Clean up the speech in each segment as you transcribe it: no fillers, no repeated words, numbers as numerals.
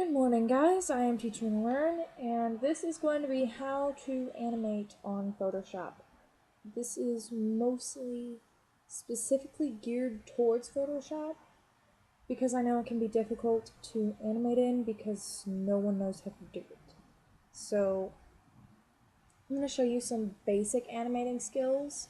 Good morning, guys. I am TeachMeToLearn, and this is going to be how to animate on Photoshop. This is mostly specifically geared towards Photoshop because I know it can be difficult to animate in because no one knows how to do it. So I'm going to show you some basic animating skills,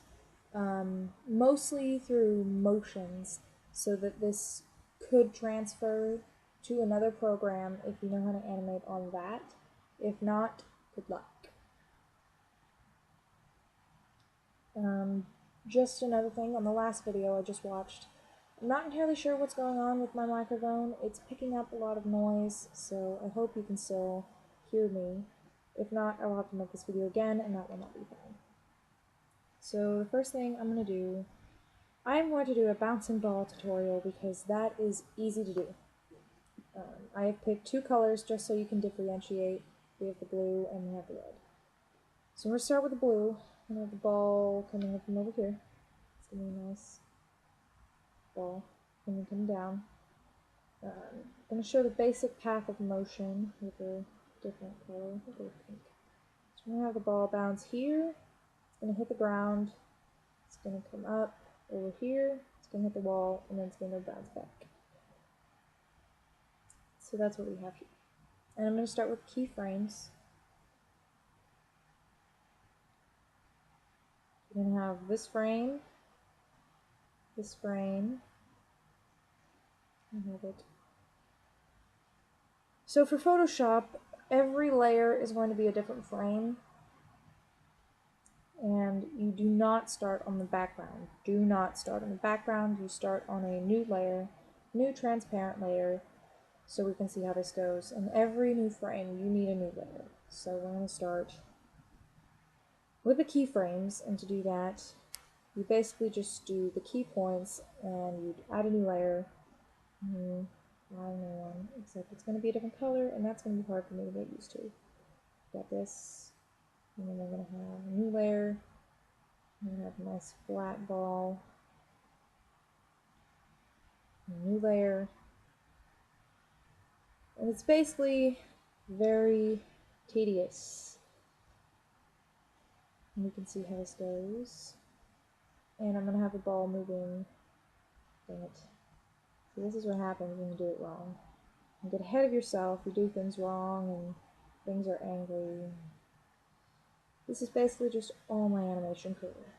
mostly through motions, so that this could transfer to another program if you know how to animate on that. If not, good luck. Just another thing, on the last video I just watched, I'm not entirely sure what's going on with my microphone. It's picking up a lot of noise, so I hope you can still hear me. If not, I will have to make this video again, and that will not be fun. So the first thing I'm going to do, I'm going to do a bouncing ball tutorial because that is easy to do. I have picked two colors just so you can differentiate. We have the blue and we have the red. So we're going to start with the blue. I'm going to have the ball coming up from over here. It's going to be a nice ball. And then coming down. I'm going to show the basic path of motion with a different color. We'll go pink. So we're going to have the ball bounce here. It's going to hit the ground. It's going to come up over here. It's going to hit the wall, and then it's going to bounce back. So that's what we have here. And I'm going to start with keyframes. We're going to have this frame, and have it. So for Photoshop, every layer is going to be a different frame, and you do not start on the background. Do not start on the background. You start on a new layer, new transparent layer, so we can see how this goes. And every new frame, you need a new layer. So we're going to start with the keyframes, and to do that, you basically just do the key points and you add a new layer. Add a new one, except it's going to be a different color, and that's going to be hard for me to get used to. Got this, and then we're going to have a new layer. We're going to have a nice flat ball. A new layer. And it's basically very tedious. And you can see how this goes. And I'm going to have the ball moving. Dang it. So this is what happens when you do it wrong. You get ahead of yourself, you do things wrong, and things are angry. This is basically just all my animation career,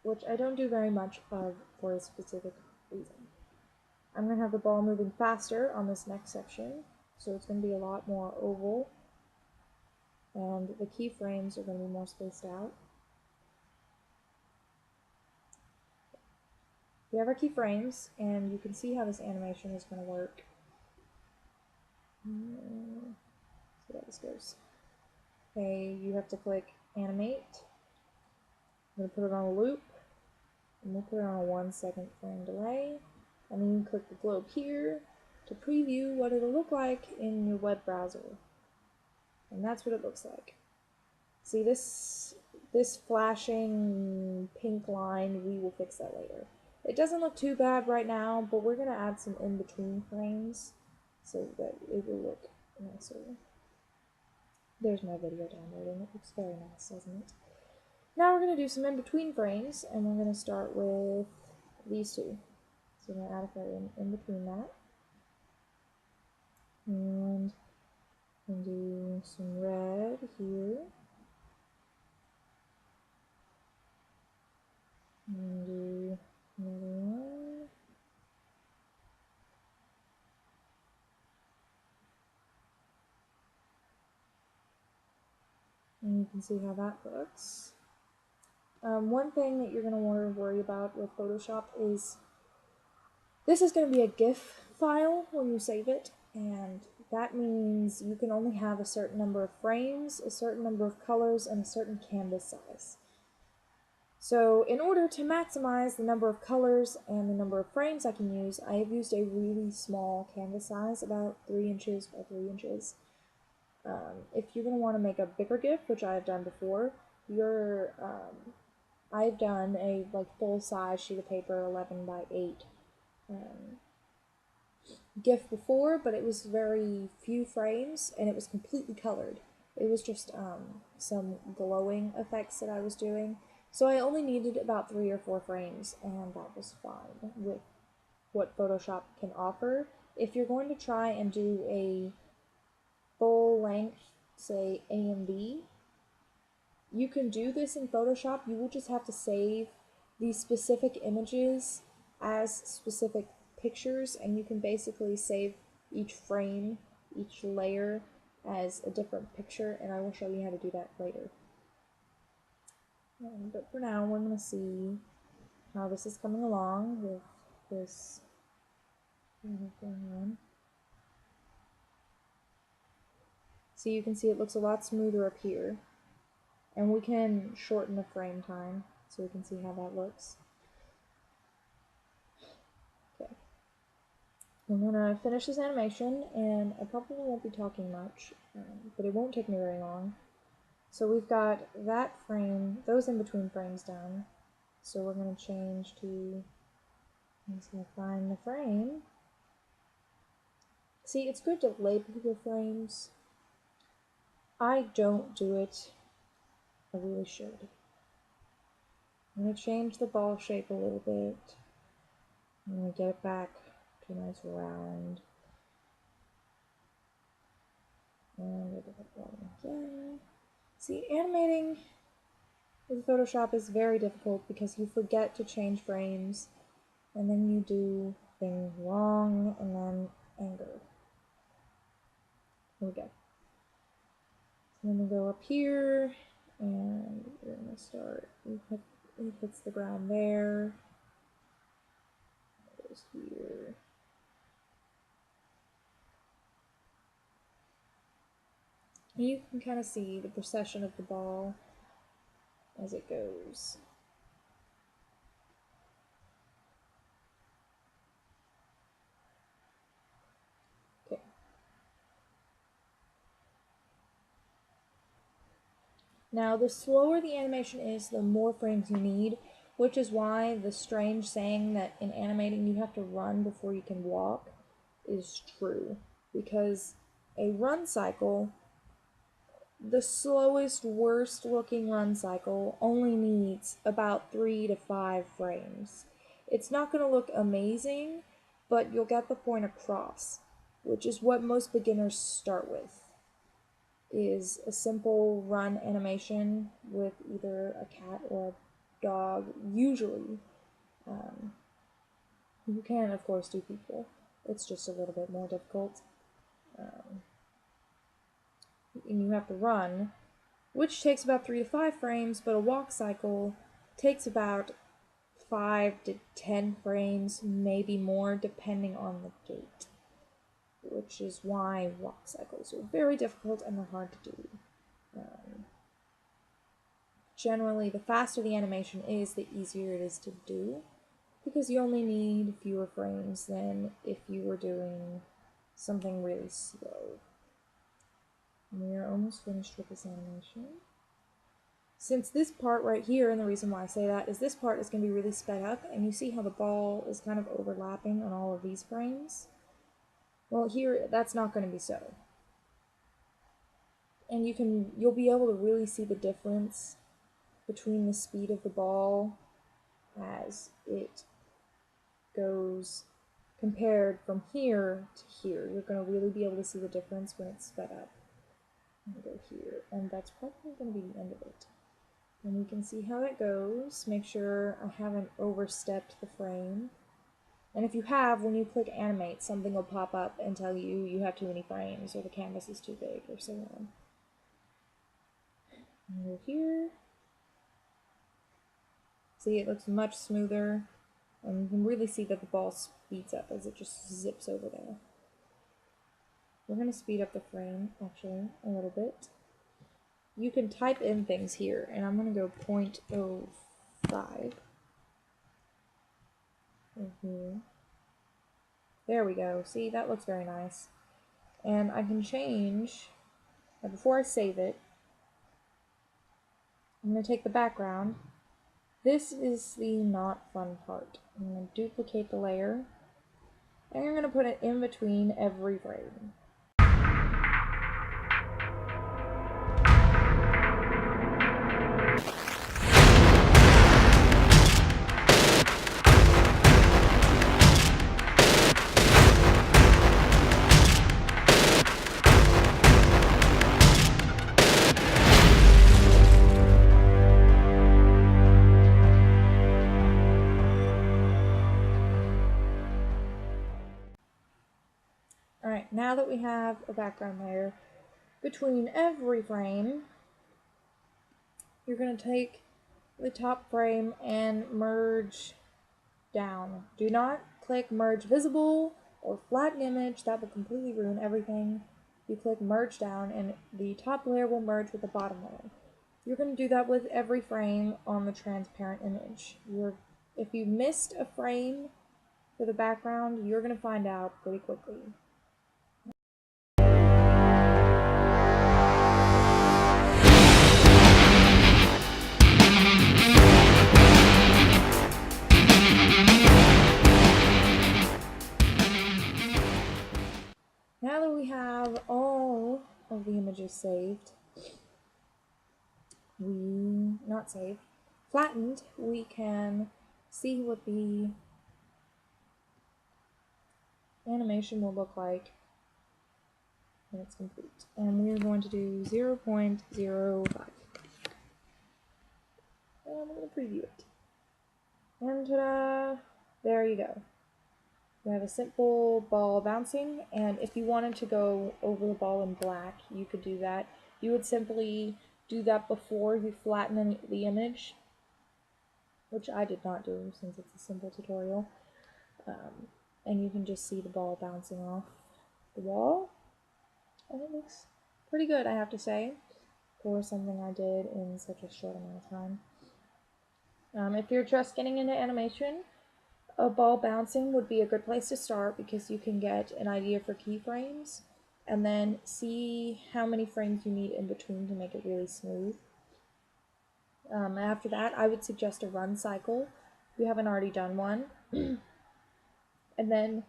which I don't do very much of for a specific reason. I'm going to have the ball moving faster on this next section, so it's going to be a lot more oval, and the keyframes are going to be more spaced out. We have our keyframes, and you can see how this animation is going to work. See how this goes. Okay, you have to click animate. I'm going to put it on a loop, and we'll put it on a 1 second frame delay. And then you click the globe here to preview what it'll look like in your web browser. And that's what it looks like. See this flashing pink line, we will fix that later. It doesn't look too bad right now, but we're going to add some in-between frames so that it will look nicer. There's my video downloading. It looks very nice, doesn't it? Now we're going to do some in-between frames, and we're going to start with these two. So we're going to add a frame in between that. And do some red here. And do another one. And you can see how that looks. One thing that you're going to want to worry about with Photoshop is this is going to be a GIF file when you save it, and that means you can only have a certain number of frames, a certain number of colors, and a certain canvas size. So in order to maximize the number of colors and the number of frames I can use, I have used a really small canvas size, about 3 inches by 3 inches. If you're going to want to make a bigger GIF, which I have done before, I've done a full size sheet of paper, 11 by 8, GIF before, but it was very few frames and it was completely colored. It was just some glowing effects that I was doing. So I only needed about 3 or 4 frames, and that was fine with what Photoshop can offer. If you're going to try and do a full length, say AMV, you can do this in Photoshop. You will just have to save these specific images as specific pictures, and you can basically save each frame, each layer as a different picture, and I will show you how to do that later. But for now, we're going to see how this is coming along with this going on. So you can see it looks a lot smoother up here. And we can shorten the frame time so we can see how that looks. Okay. I'm gonna finish this animation, and I probably won't be talking much, but it won't take me very long. So we've got that frame, those in between frames done. So we're gonna change to, I'm just gonna find the frame. See, it's good to label your frames. I don't do it. I really should. I'm going to change the ball shape a little bit. I'm going to get it back to a nice round. And we'll do that again. See, animating with Photoshop is very difficult because you forget to change frames, and then you do things wrong, and then anger. Here we go. So then we go up here, and we're going to start, it hits the ground there. It goes here. And you can kind of see the precession of the ball as it goes. Okay. Now, the slower the animation is, the more frames you need, which is why the strange saying that in animating you have to run before you can walk is true. Because a run cycle, the slowest, worst looking run cycle, only needs about 3 to 5 frames. It's not going to look amazing, but you'll get the point across, which is what most beginners start with, is a simple run animation with either a cat or a dog, usually. You can, of course, do people. It's just a little bit more difficult. And you have to run, which takes about 3 to 5 frames, but a walk cycle takes about 5 to 10 frames, maybe more, depending on the gait, which is why walk cycles are very difficult and they're hard to do. Generally, the faster the animation is, the easier it is to do, because you only need fewer frames than if you were doing something really slow. And we are almost finished with this animation. Since this part right here, and the reason why I say that is this part is going to be really sped up, and you see how the ball is kind of overlapping on all of these frames? Well, here, that's not going to be so. And you'll be able to really see the difference between the speed of the ball as it goes compared from here to here. You're going to really be able to see the difference when it's sped up. I'm going to go here, and that's probably going to be the end of it. And we can see how that goes. Make sure I haven't overstepped the frame. And if you have, when you click animate, something will pop up and tell you you have too many frames, or the canvas is too big, or so on. And go here. See, it looks much smoother, and you can really see that the ball speeds up as it just zips over there. We're going to speed up the frame, actually, a little bit. You can type in things here, and I'm going to go 0.05. Here. There we go. See, that looks very nice. And I can change, before I save it, I'm going to take the background. This is the not fun part. I'm going to duplicate the layer, and you're going to put it in between every frame. Alright, now that we have a background layer between every frame, you're going to take the top frame and merge down. Do not click merge visible or flatten image, that will completely ruin everything. You click merge down and the top layer will merge with the bottom layer. You're going to do that with every frame on the transparent image. If you missed a frame for the background, you're going to find out pretty quickly. Now that we have all of the images saved, flattened, we can see what the animation will look like when it's complete. And we're going to do 0.05. And I'm going to preview it. And ta-da! There you go. We have a simple ball bouncing, and if you wanted to go over the ball in black, you could do that. You would simply do that before you flatten the image, which I did not do since it's a simple tutorial. And you can just see the ball bouncing off the wall, and it looks pretty good, I have to say, for something I did in such a short amount of time. If you're just getting into animation, a ball bouncing would be a good place to start because you can get an idea for keyframes and then see how many frames you need in between to make it really smooth. After that, I would suggest a run cycle if you haven't already done one. And then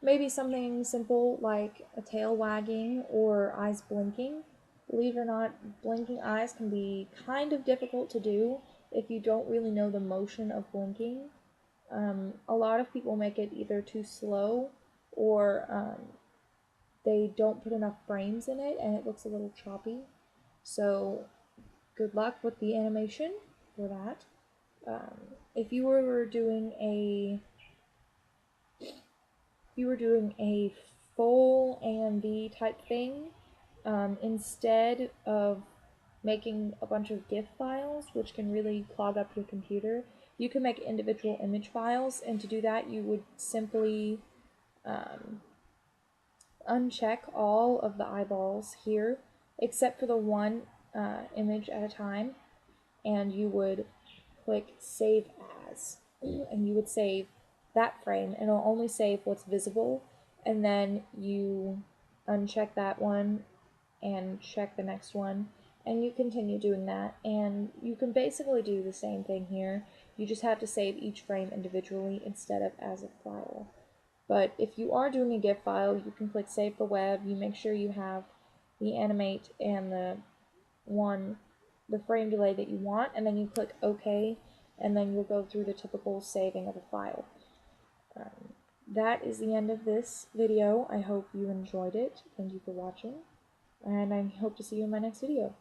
maybe something simple like a tail wagging or eyes blinking. Believe it or not, blinking eyes can be kind of difficult to do if you don't really know the motion of blinking. A lot of people make it either too slow or they don't put enough frames in it and it looks a little choppy. So good luck with the animation for that. If you were doing a full AMV type thing, instead of making a bunch of GIF files, which can really clog up your computer, you can make individual image files, and to do that you would simply uncheck all of the eyeballs here, except for the one image at a time, and you would click Save As, and you would save that frame, and it'll only save what's visible, and then you uncheck that one and check the next one, and you continue doing that, and you can basically do the same thing here. You just have to save each frame individually instead of as a file. But if you are doing a GIF file, you can click Save for Web. You make sure you have the animate and the frame delay that you want, and then you click OK, and then you'll go through the typical saving of a file. That is the end of this video. I hope you enjoyed it. Thank you for watching, and I hope to see you in my next video.